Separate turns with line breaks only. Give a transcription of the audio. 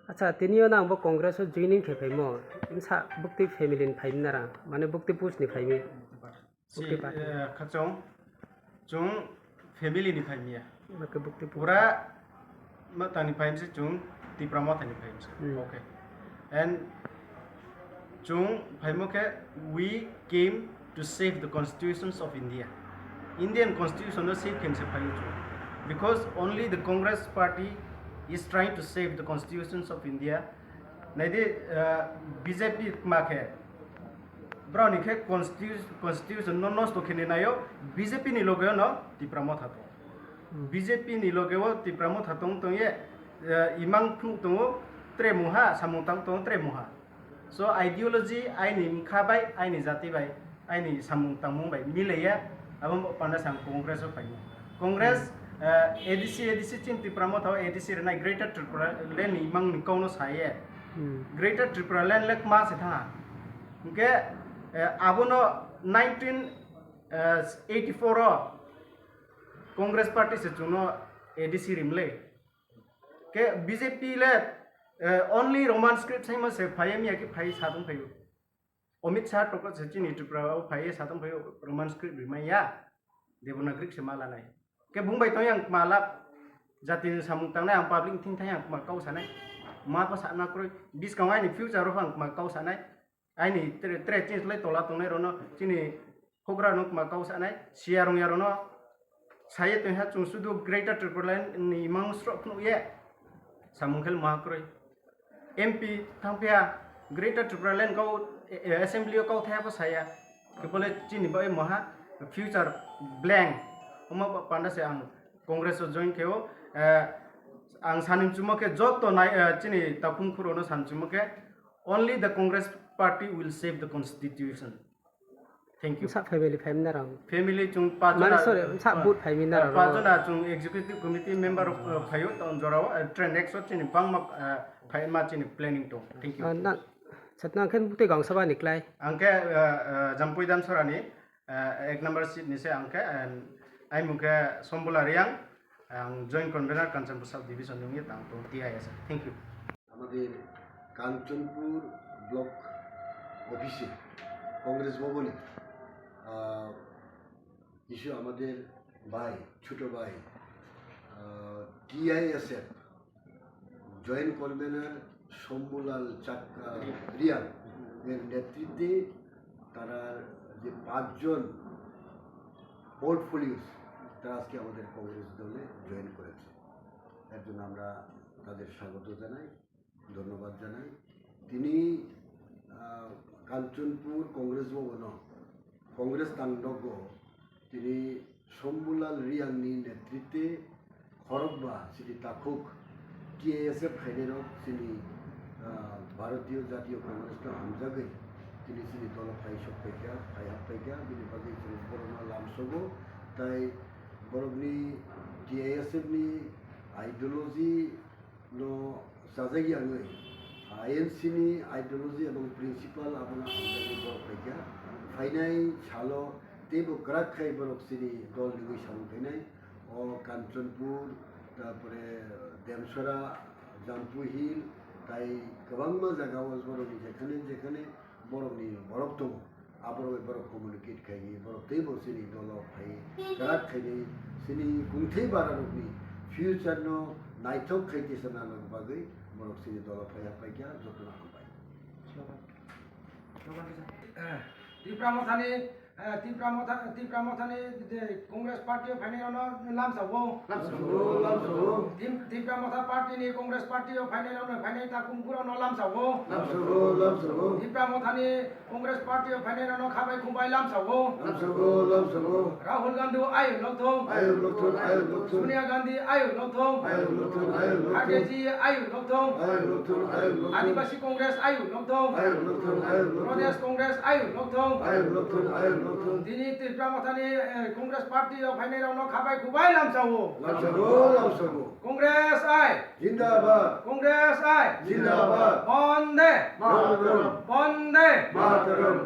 Acha tinio na bo congress joining ke phaimo imsa bukti family ni phaim nara mane bukti push ni phaimi
bukti party khachong chung family ni phaimia
make bukti
pura matani phaim se chung ti promote ni phaim se okay and chung phaimo ke we came to save the constitutions of Indian constitution no save came se phaim because only the Congress party is trying to save the constitutions of India. Naide BJP make brownie ke constitution no to khine nayo BJP ni logo no ti promote hato BJP ni logo ti promote hatong to ye imang phung to tre muha samungtang to tre muha so ideology aini khabai aini jati bai aini samungtang mung bai mileya abam panda sang congress of congress ADC cinti promote ho ADC renai Greater Tripura Land imang ni kono saye Greater Tripura Land lek ma se tha ke abono 1984 Congress party se chuno ADC rimle ke BJP le only Roman script sai ma se phayem ya ki phai sadong phayu Amit Shah toko se chini Tripura phai sadong phayu Roman script rimaya Devanagari se mala nai ke bungbai to yang malap jati samungtang na ang public tin thayang makau sanai ma pa sana kroi bis kawai ni future ro hang makau sanai ai ni tre change lai tola tonai rono chini hogra nok makau sanai siarong ya rono saye to ha chung sudu Greater Tripura Land ni mang strok no ye samungkhel ma kroi MP thangpia Greater Tripura Land kau assembly kau thaya pa saya ke pole chini bai maha future blank Oma panda se ang Congress join keo ang sanim chumoke jot to nai chini tapung khurono san chumoke only the Congress party will save the constitution. Thank you.
sa family phaim nara
Family chung pa
mane sorry sa boot phaim nara
pa jona chung executive committee member of phayo ton jorao trend next chini bangma phaima chini planning to. Thank you.
na chatna khen bukti gang sabha niklai
Angke Jampui Dam Sorani ek number seat ni se angke I muke Sombula Riang ang joint convener Kanchanpur South Division yung tang to TIS. Thank you.
আমাদের Kanchanpur block অফিসে কংগ্রেস ভবনে কিছু আমাদের ভাই ছোট ভাই TISF joint convener Shambhulal চাক্কা রিয়াং এর নেতৃত্বে তারা যে 5 জন পোর্টফোলিওস তারা আজকে আমাদের কংগ্রেস দলে জয়েন করেছে এর জন্য আমরা তাদের স্বাগত জানাই ধন্যবাদ জানাই তিনি কাঞ্চনপুর কংগ্রেস ভবন কংগ্রেস তাণ্ডব তিনি শম্ভুলাল রিয়াংনি নেতৃত্বে খড়গবা শ্রী তাকুক TISF ফাইনেরক তিনি ভারতীয় জাতীয় কংগ্রেস হামজাগে তিনি শ্রী দল ফাই সপ্তাহ ফাই হাপ্তাইকা বিনি বাকি বরনা লামসগো তাই বরগনি TISF ni ideology no sajagi angai INC ni ideology এবং প্রিন্সিপাল আপনা হামজাগে বড় ফাইকা ফাইনাই ছালো তেবো গ্রাক খাই বরক শ্রী দল নিগই সামু ফাইনাই ও কাঞ্চনপুর তারপরে দেমসরা জাম্পু হিল তাই গোबां জায়গা বরকনি যেখানে বরকনি বরক দङ আবরক বরক কমিউনিকেট খাই বরক তেবো শ্রী দল ফাই গ্রাক খাইনি শ্রী গুংথে বারারকনি ফিউচার নো নাইথক খাইতেছে না বাগৈ বরক শ্রী দল ফাই পাইকা যত্ন পাই
Tipramotani Congress Party of Fanelano Lamsavo. Tipramotha Party ni Congress Party of Fanelano Faneta Kumpuro no Lamsavo. Tipramothani Congress Party of Fanelano Kabai Kumbai Lamsavo. Rahul Gandhi Ayu Lokthong. Sonia Gandhi Ayu Lokthong. Khageji Ayu Lokthong. Adivasi Congress Ayu Lokthong. Pradesh Congress Ayu Lokthong. Dini Tipramothani Congress Party of Fanelano Kabai Kumbai Lamsavo. Congress I.
জিন্দাবাদ
Congress I.
জিন্দাবাদ
Bonde.
মাতরম
Bonde.
মাতরম